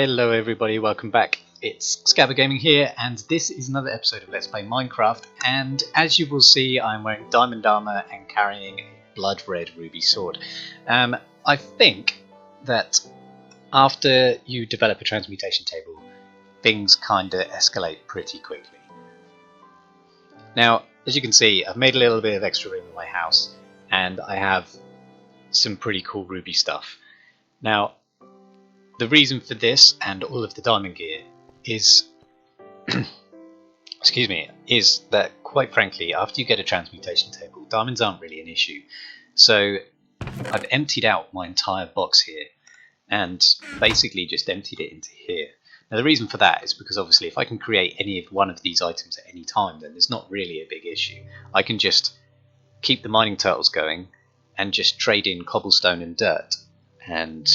Hello everybody, welcome back. It's Scabard Gaming here, and this is another episode of Let's Play Minecraft. And as you will see, I'm wearing diamond armor and carrying a blood red ruby sword. I think that after you develop a transmutation table, things kinda escalate pretty quickly. Now, as you can see, I've made a little bit of extra room in my house, and I have some pretty cool ruby stuff. Now, the reason for this and all of the diamond gear is excuse me, is that quite frankly, after you get a transmutation table, diamonds aren't really an issue. So I've emptied out my entire box here and basically just emptied it into here. Now the reason for that is because obviously if I can create any of one of these items at any time, then there's not really a big issue. I can just keep the mining turtles going and just trade in cobblestone and dirt and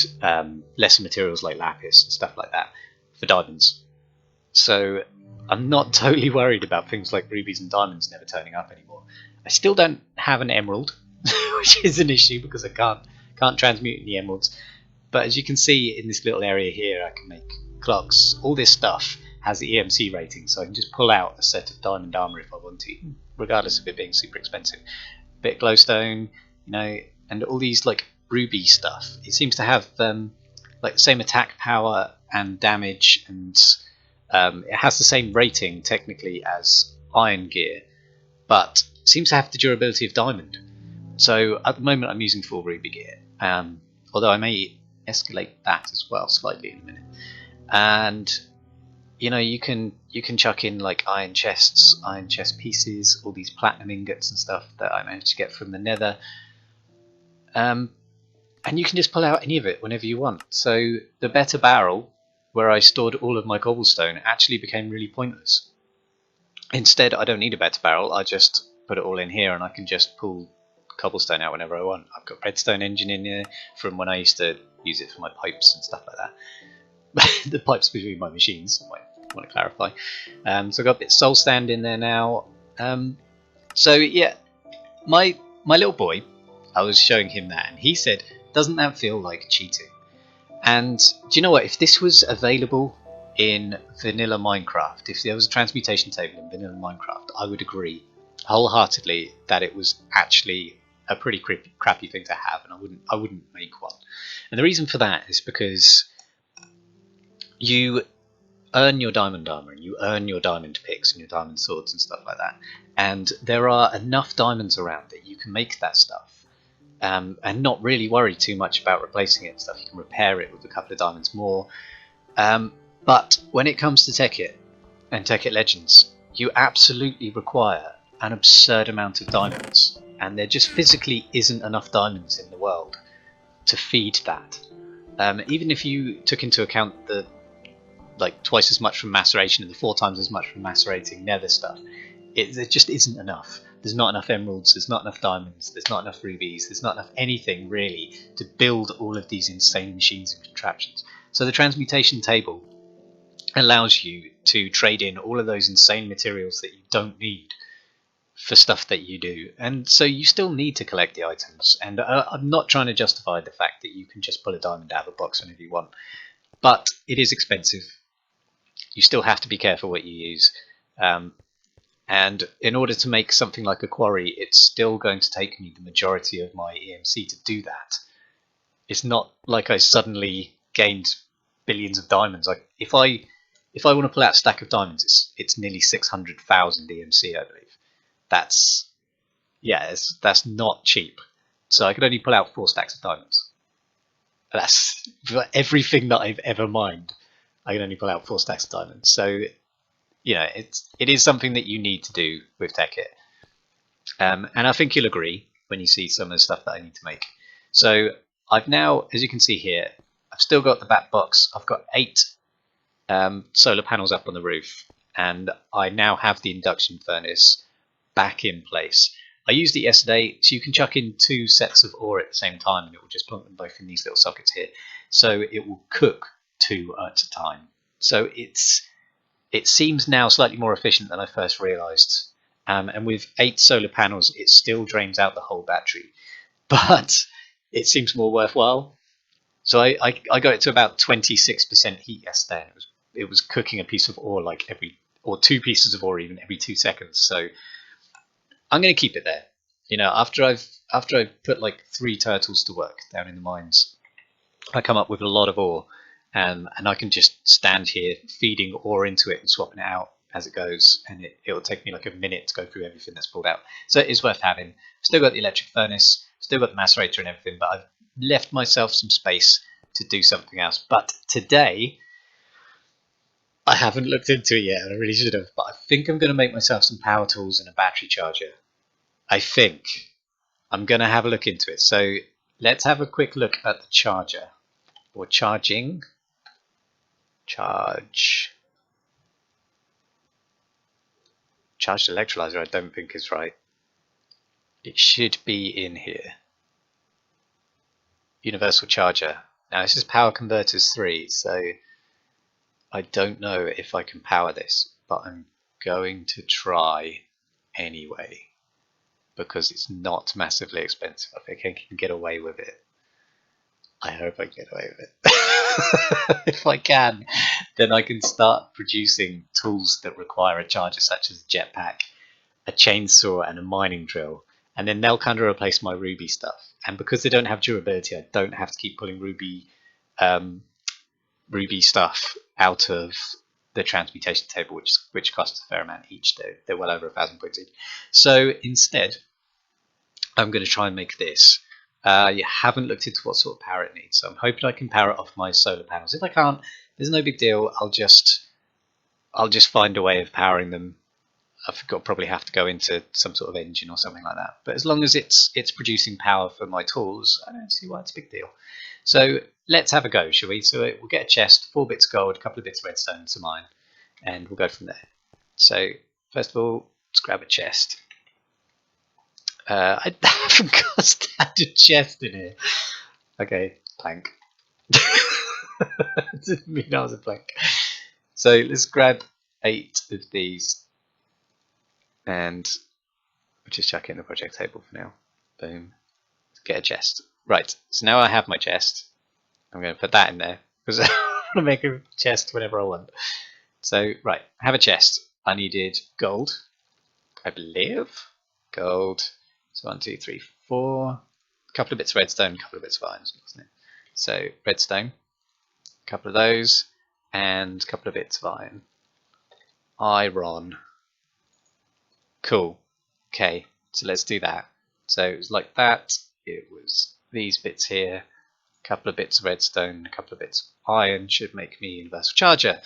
lesser materials like lapis and stuff like that for diamonds. So I'm not totally worried about things like rubies and diamonds never turning up anymore. I still don't have an emerald, which is an issue because I can't transmute any emeralds. But as you can see in this little area here, I can make clocks. All this stuff has the EMC rating, so I can just pull out a set of diamond armor if I want to, regardless of it being super expensive. Bit of glowstone, you know, and all these like ruby stuff. It seems to have like the same attack power and damage, and it has the same rating technically as iron gear, but it seems to have the durability of diamond. So at the moment I'm using full ruby gear, although I may escalate that as well slightly in a minute. And you know, you can chuck in like iron chests, iron chest pieces, all these platinum ingots and stuff that I managed to get from the nether. And you can just pull out any of it whenever you want. So the better barrel, where I stored all of my cobblestone, actually became really pointless. Instead, I don't need a better barrel, I just put it all in here and I can just pull cobblestone out whenever I want. I've got redstone engine in here from when I used to use it for my pipes and stuff like that. The pipes between my machines, I might want to clarify. So I've got a bit of soul stand in there now. So yeah, my little boy, I was showing him that and he said, doesn't that feel like cheating? And do you know what, if this was available in vanilla Minecraft, if there was a transmutation table in vanilla Minecraft, I would agree wholeheartedly that it was actually a pretty crappy thing to have, and I wouldn't make one. And the reason for that is because you earn your diamond armor and you earn your diamond picks and your diamond swords and stuff like that, and there are enough diamonds around that you can make that stuff. And not really worry too much about replacing it and stuff. You can repair it with a couple of diamonds more. But when it comes to Tekkit and Tekkit Legends, you absolutely require an absurd amount of diamonds, and there just physically isn't enough diamonds in the world to feed that. Even if you took into account the like twice as much from maceration and the 4 times as much from macerating nether stuff, there just isn't enough. There's not enough emeralds, there's not enough diamonds, there's not enough rubies, there's not enough anything really to build all of these insane machines and contraptions. So the transmutation table allows you to trade in all of those insane materials that you don't need for stuff that you do. And so you still need to collect the items. And I'm not trying to justify the fact that you can just pull a diamond out of a box whenever you want. But it is expensive. You still have to be careful what you use. And in order to make something like a quarry, it's still going to take me the majority of my EMC to do that. It's not like I suddenly gained billions of diamonds. Like if I want to pull out a stack of diamonds, it's nearly 600,000 EMC, I believe. That's not cheap. So I could only pull out 4 stacks of diamonds. That's for everything that I've ever mined. I can only pull out 4 stacks of diamonds. So you know, it is something that you need to do with Tekkit. And I think you'll agree when you see some of the stuff that I need to make. So I've now, as you can see here, I've still got the back box. I've got 8 solar panels up on the roof, and I now have the induction furnace back in place. I used it yesterday, so you can chuck in 2 sets of ore at the same time, and it will just plunk them both in these little sockets here. So it will cook 2 at a time. So it seems now slightly more efficient than I first realised, and with 8 solar panels it still drains out the whole battery, but it seems more worthwhile. So I got it to about 26% heat yesterday. It was cooking a piece of ore like or 2 pieces of ore even every 2 seconds. So I'm going to keep it there. You know, after I've put like 3 turtles to work down in the mines, I come up with a lot of ore, and I can just stand here feeding ore into it and swapping it out as it goes, and it'll take me like a minute to go through everything that's pulled out. So it is worth having. Still got the electric furnace, still got the macerator and everything, but I've left myself some space to do something else. But today, I haven't looked into it yet, and I really should have, but I think I'm going to make myself some power tools and a battery charger. I think I'm going to have a look into it. So let's have a quick look at the charger, or charging. Charged electrolyzer I don't think is right. It should be in here. Universal charger. Now this is power converters 3, so I don't know if I can power this, but I'm going to try anyway because it's not massively expensive. I think I can get away with it. I hope I get away with it. If I can, then I can start producing tools that require a charger, such as a jetpack, a chainsaw, and a mining drill. And then they'll kind of replace my ruby stuff. And because they don't have durability, I don't have to keep pulling ruby stuff out of the transmutation table, which costs a fair amount each. They're well over 1,000 points each. So instead, I'm going to try and make this. You haven't looked into what sort of power it needs, so I'm hoping I can power it off my solar panels. If I can't, there's no big deal. I'll just find a way of powering them. I'll probably have to go into some sort of engine or something like that. But as long as it's producing power for my tools, I don't see why it's a big deal. So let's have a go, shall we? So we'll get a chest, 4 bits of gold, a couple of bits of redstone to mine, and we'll go from there. So first of all, let's grab a chest. I haven't got a standard chest in here. Okay, plank. Didn't mean I was a plank. So let's grab 8 of these, and we'll just chuck it in the project table for now. Boom. Let's get a chest. Right, so now I have my chest. I'm going to put that in there because I want to make a chest whenever I want. So, right, I have a chest. I needed gold, I believe. Gold. So 1, 2, 3, 4. A couple of bits of redstone, a couple of bits of iron, wasn't it? So redstone, a couple of those, and a couple of bits of iron. Iron. Cool. Okay, so let's do that. So it was like that. It was these bits here, a couple of bits of redstone, a couple of bits of iron should make me a universal charger.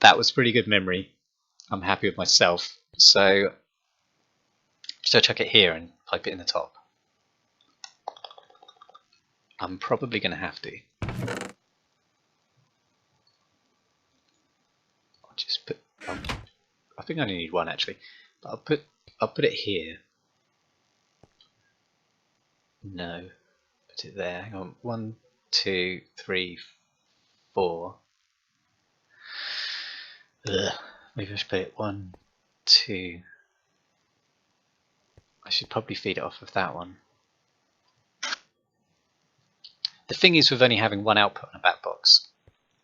That was pretty good memory. I'm happy with myself. So should I chuck it here and pipe it in the top? I'm probably going to have to. I'll just put. I think I only need 1 actually, but I'll put it here. No, put it there. Hang on. 1, 2, 3, 4. Ugh. Maybe I should put it 1, 2. I should probably feed it off of that one. The thing is with only having 1 output on a back box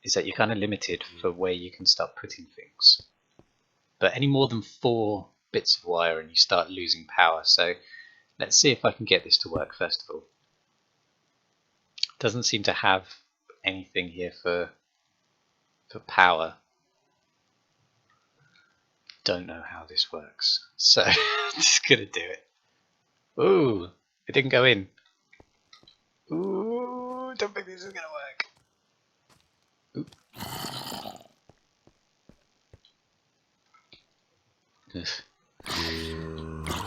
is that you're kind of limited for where you can start putting things. But any more than 4 bits of wire and you start losing power. So let's see if I can get this to work first of all. It doesn't seem to have anything here for power. Don't know how this works. So just gonna do it. Ooh, it didn't go in. Ooh, don't think this is gonna work. Ooh.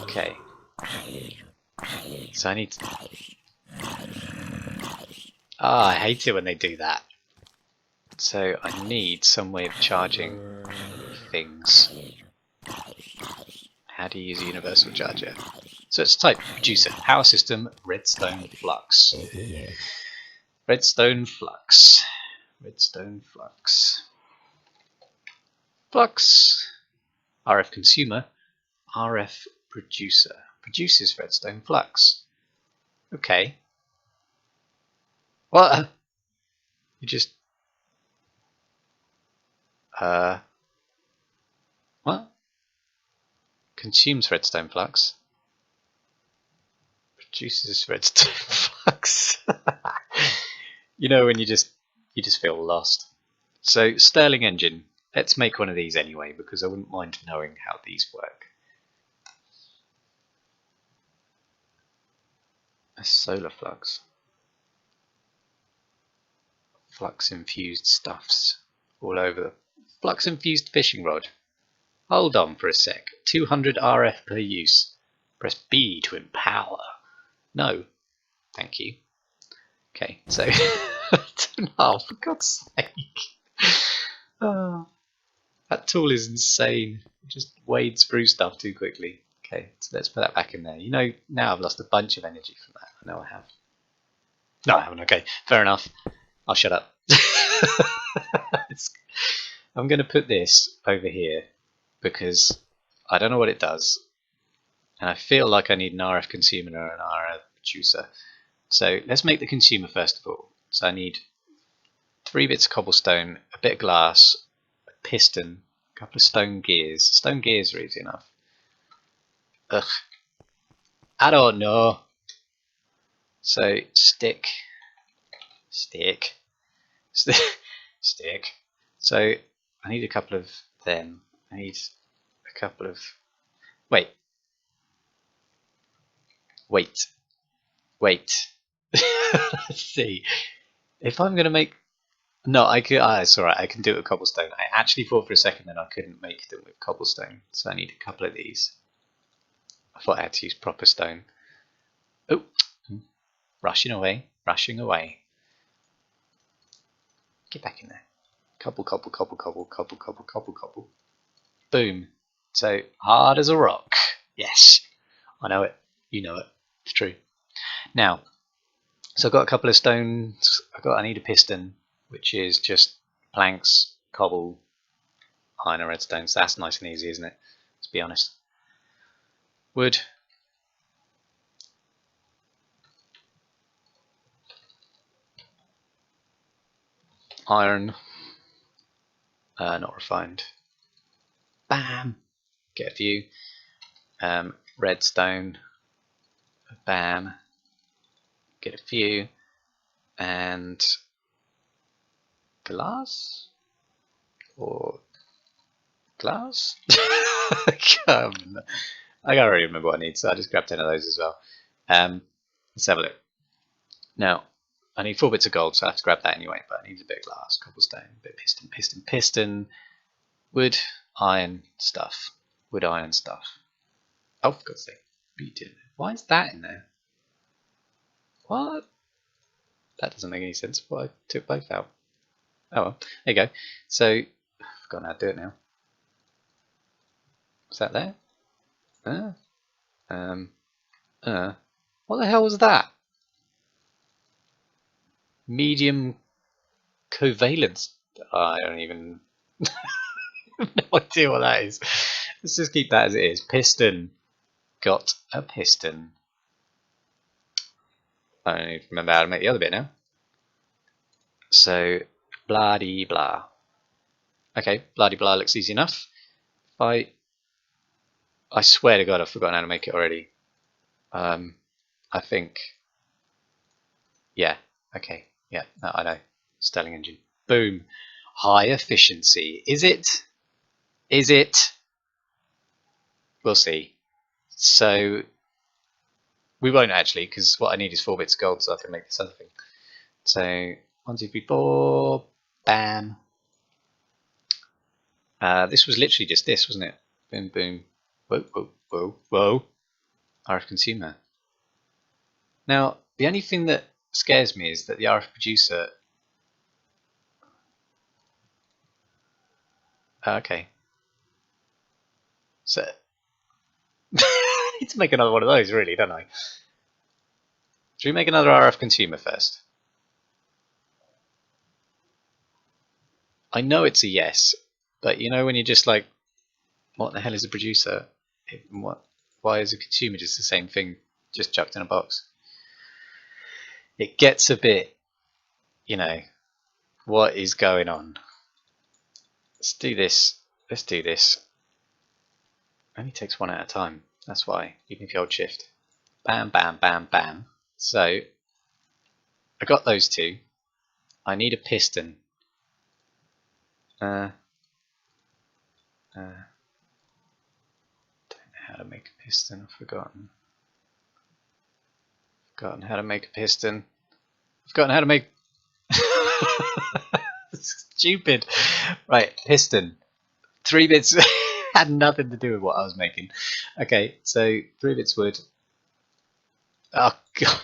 Okay. So I need to... I hate it when they do that. So I need some way of charging things. How do you use a universal charger? So let's type producer, power system, redstone flux. Redstone flux. Redstone flux. Flux. RF consumer. RF producer. Produces redstone flux. Okay. Well, You just what? Consumes redstone flux. Produces redstone flux. You know when you just feel lost. So Stirling engine. Let's make one of these anyway because I wouldn't mind knowing how these work. A solar flux. Flux infused stuffs all over the flux infused fishing rod. Hold on for a sec. 200 RF per use. Press B to empower. No. Thank you. Okay, so 2.5 for God's sake. Oh, that tool is insane. It just wades through stuff too quickly. Okay, so let's put that back in there. You know, now I've lost a bunch of energy from that. I know I have. No, I haven't. Okay, fair enough. I'll shut up. I'm going to put this over here because I don't know what it does. And I feel like I need an RF consumer or an RF producer. So let's make the consumer first of all. So I need 3 bits of cobblestone, a bit of glass, a piston, a couple of stone gears. Stone gears are easy enough. Ugh. I don't know. So stick. So I need a couple of them. I need a couple of. Wait. Let's see. If I'm gonna make. No, I could. It's alright. I can do it with cobblestone. I actually thought for a second that I couldn't make them with cobblestone, so I need a couple of these. I thought I had to use proper stone. Oh, rushing away. Get back in there. Cobble. Boom. So hard as a rock. Yes, I know it. You know it. It's true. Now, so I've got a couple of stones. I need a piston, which is just planks, cobble, iron and redstone. So that's nice and easy, isn't it? Let's be honest. Wood. Iron. Not refined. Bam. Get a few. Redstone. Bam. Get a few. And glass? Or glass? I can't really remember what I need, so I just grabbed 10 of those as well. Let's have a look. Now, I need 4 bits of gold, so I have to grab that anyway, but I need a bit of glass, cobblestone, a bit of piston, wood, iron stuff. Wood, iron stuff. Oh, for God's sake. Why is that in there? What? That doesn't make any sense. Why I took both out. Oh well, there you go. So, I've forgotten how to do it now. Was that there? What the hell was that? Medium covalence. I don't even have no idea what that is. Let's just keep that as it is. Piston. Got a piston. I don't even remember how to make the other bit now. So, blah-de-blah. Okay, blah-de-blah looks easy enough. I swear to God I've forgotten how to make it already. I think. Yeah, okay. Yeah, no, I know. Stirling engine. Boom. High efficiency. Is it? Is it? We'll see. So, we won't actually, because what I need is 4 bits of gold so I can make this other thing. So, 1, 2, 3, 4. Bam. This was literally just this, wasn't it? Boom, boom. Whoa. RF consumer. Now, the only thing that scares me is that the RF producer. Okay. So, I need to make another one of those, really, don't I? Should we make another RF consumer first? I know it's a yes, but you know when you're just like, what the hell is a producer? Why is a consumer just the same thing, just chucked in a box? It gets a bit, you know, What is going on? Let's do this. Let's do this. Only takes one at a time. That's why. Even if you hold shift. Bam, bam, bam, bam. So I got those two. I need a piston. Don't know how to make a piston. I've forgotten. Forgotten how to make a piston. I've forgotten how to make. Stupid. Right, piston. 3 bits had nothing to do with what I was making. Okay, so 3 bits wood. Oh god,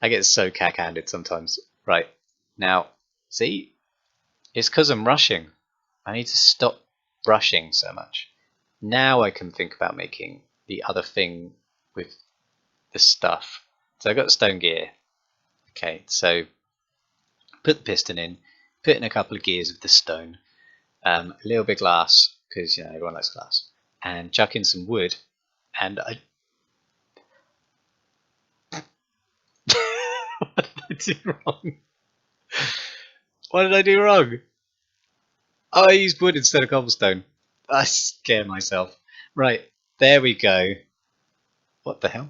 I get so cack-handed sometimes. Right, now, see, it's because I'm rushing. I need to stop rushing so much. Now I can think about making the other thing with the stuff. So I've got the stone gear. Okay, so put the piston in, put in a couple of gears of the stone, a little bit of glass, because you know everyone likes glass, and chuck in some wood, and I. What did I do wrong? What did I do wrong? Oh, I used wood instead of cobblestone. I scare myself. Right, there we go. What the hell?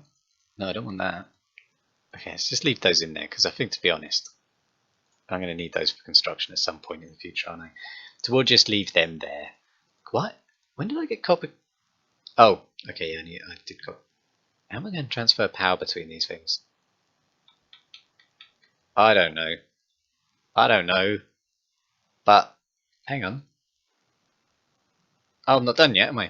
No, I don't want that. Okay, let's just leave those in there, because I think, to be honest, I'm going to need those for construction at some point in the future, aren't I? So we'll just leave them there. What? When did I get copper? Oh, okay, yeah, I did copper. How am I going to transfer power between these things? I don't know. I don't know. But, hang on. Oh, I'm not done yet, am I?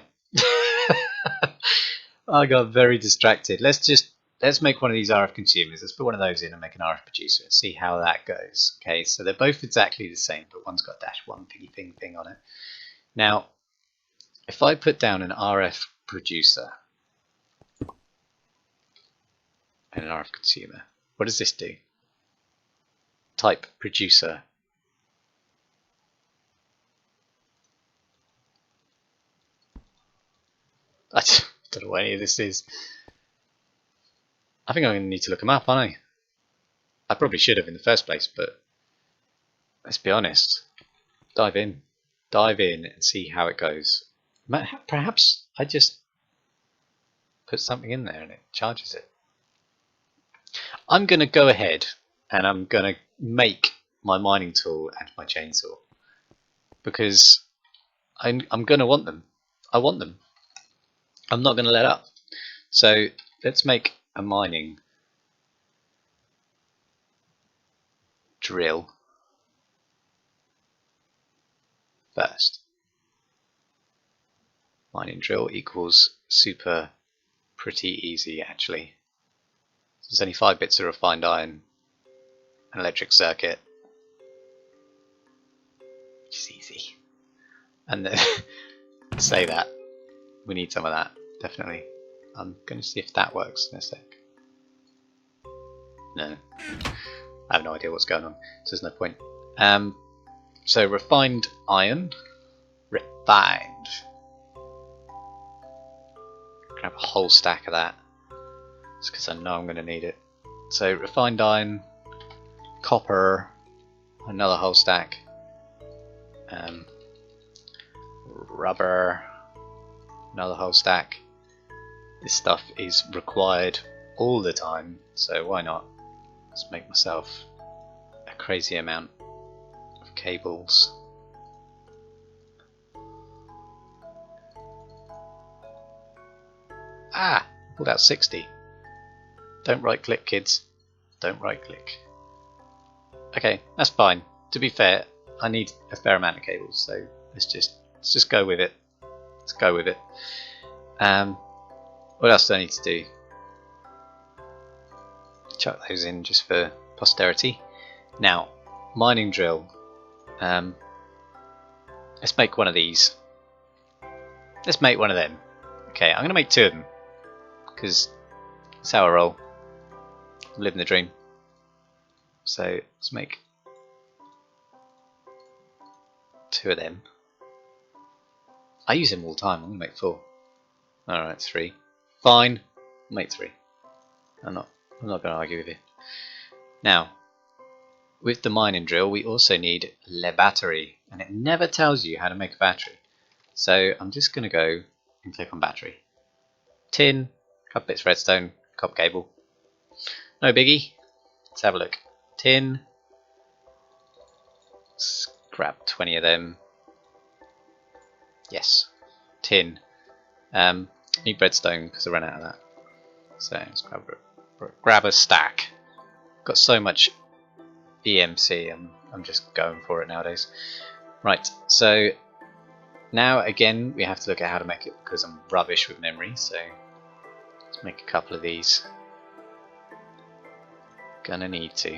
I got very distracted. Let's make one of these RF consumers. Let's put one of those in and make an RF producer and see how that goes. Okay, so they're both exactly the same, but one's got -1 thingy thing on it. Now, if I put down an RF producer and an RF consumer, what does this do? Type producer. I don't know what any of this is. I think I'm going to need to look them up, aren't I? I probably should have in the first place, but let's be honest. Dive in and see how it goes. Perhaps I just put something in there and it charges it. I'm going to go ahead and I'm going to make my mining tool and my chainsaw because I'm going to want them. I want them. I'm not going to let up. So let's make a mining drill first. Mining drill equals super pretty easy actually. There's only 5 bits of refined iron, an electric circuit. It's easy. And then say that. We need some of that, definitely. I'm going to see if that works in a sec. No. I have no idea what's going on, so there's no point. So refined iron. Refined. Grab a whole stack of that. Just because I know I'm going to need it. So refined iron, copper, another whole stack. Rubber, another whole stack. This stuff is required all the time, so why not? Let's make myself a crazy amount of cables. Ah! Pulled out 60. Don't right click, kids. Don't right click. Okay, that's fine. To be fair, I need a fair amount of cables, so let's just go with it. Let's go with it. What else do I need to do? Chuck those in just for posterity. Now, mining drill. Let's make one of these. Let's make one of them. Okay, I'm going to make 2 of them. Because that's how I roll. I'm living the dream. So, let's make 2 of them. I use them all the time. I'm going to make 4. Alright, 3. Fine. I'll make 3. I'm not going to argue with you. Now, with the mining drill, we also need le battery, and it never tells you how to make a battery. So I'm just going to go and click on battery. Tin, couple bits of redstone, copper cable. No biggie. Let's have a look. Tin. Let's grab 20 of them. Yes. Tin. Need redstone because I ran out of that. So let's grab a stack. Got so much EMC, I'm just going for it nowadays. Right, so now again we have to look at how to make it because I'm rubbish with memory, so let's make a couple of these. Gonna need to.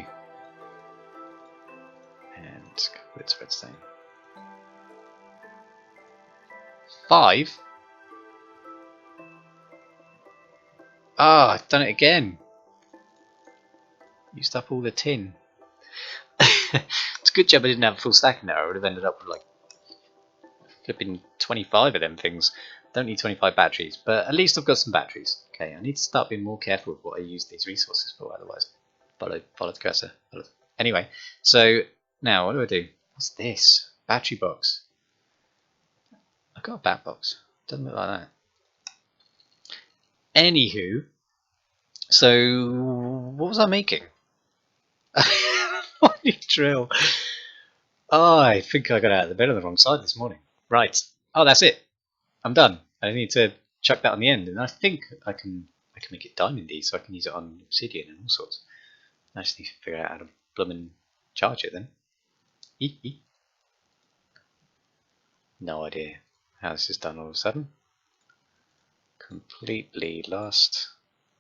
And a couple bits of redstone. 5? Ah, I've done it again. Used up all the tin. It's a good job I didn't have a full stack in there. I would have ended up with like flipping 25 of them things. Don't need 25 batteries, but at least I've got some batteries. Okay, I need to start being more careful with what I use these resources for, otherwise. Follow the cursor. Anyway, so now what do? What's this? Battery box. I've got a bat box. Doesn't look like that. Anywho, so what was I making? Mining drill. Oh, I think I got out of the bed on the wrong side this morning. Right. Oh, that's it. I'm done. I need to chuck that on the end, and I think I can make it diamondy, so I can use it on obsidian and all sorts. I just need to figure out how to blooming charge it then. No idea how this is done all of a sudden. Completely lost.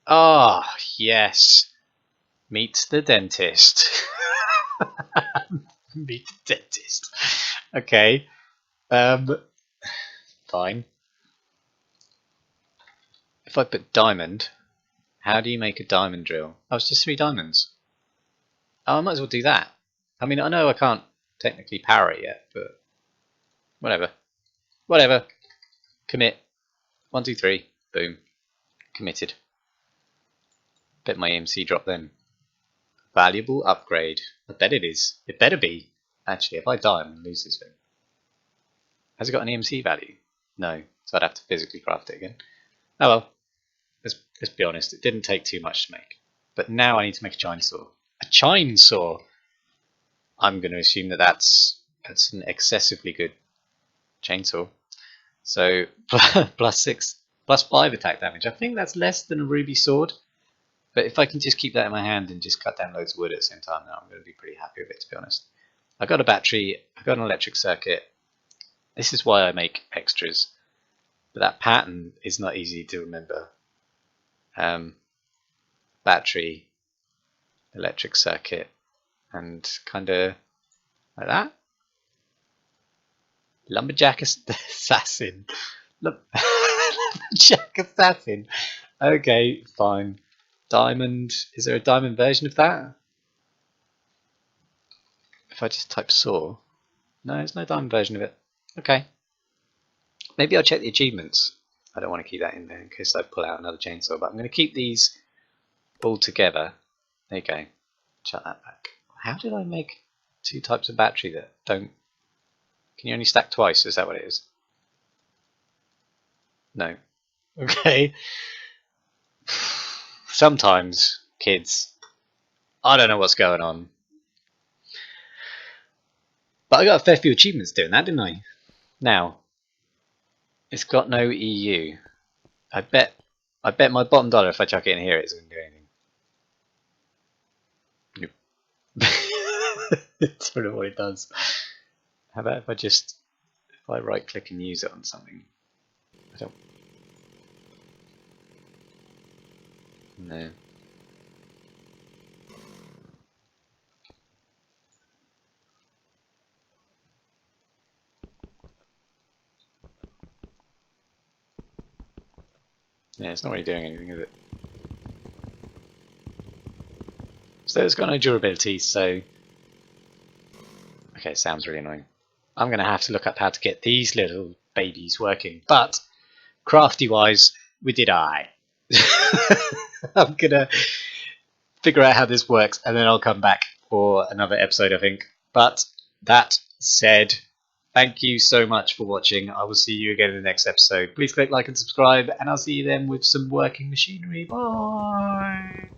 Ah, oh, yes. Meet the dentist. Meet the dentist. Okay. Fine. If I put diamond, how do you make a diamond drill? Oh, it's just 3 diamonds. Oh, I might as well do that. I mean, I know I can't technically power it yet, but whatever. Whatever. Commit. 1, 2, 3. Boom. Committed. Bet my EMC drop then. Valuable upgrade. I bet it is. It better be. Actually, if I die, I'm going to lose this thing. Has it got an EMC value? No. So I'd have to physically craft it again. Oh well. Let's be honest. It didn't take too much to make. But now I need to make a chainsaw. A chainsaw! I'm going to assume that that's an excessively good chainsaw. So, +5 attack damage. I think that's less than a ruby sword. But if I can just keep that in my hand and just cut down loads of wood at the same time, now I'm going to be pretty happy with it, to be honest. I got a battery, I got an electric circuit. This is why I make extras. But that pattern is not easy to remember. Battery, electric circuit, and kind of like that. Lumberjack assassin. Lumberjack assassin. Okay, fine. Diamond. Is there a diamond version of that? If I just type saw. No, there's no diamond version of it. Okay. Maybe I'll check the achievements. I don't want to keep that in there in case I pull out another chainsaw, but I'm going to keep these all together. There you go. Shut that back. How did I make 2 types of battery that don't... Can you only stack twice? Is that what it is? No. Okay. Sometimes, kids, I don't know what's going on. But I got a fair few achievements doing that, didn't I? Now, it's got no EU. I bet my bottom dollar if I chuck it in here, it's going to do anything. Nope. It's sort of what it does. How about if I right click and use it on something? I don't. No. Yeah, it's not really doing anything, is it? So it's got no durability, so... Okay, sounds really annoying. I'm going to have to look up how to get these little babies working. But, crafty-wise, we did alright. I'm going to figure out how this works, and then I'll come back or another episode, I think. But that said, thank you so much for watching. I will see you again in the next episode. Please click like and subscribe, and I'll see you then with some working machinery. Bye!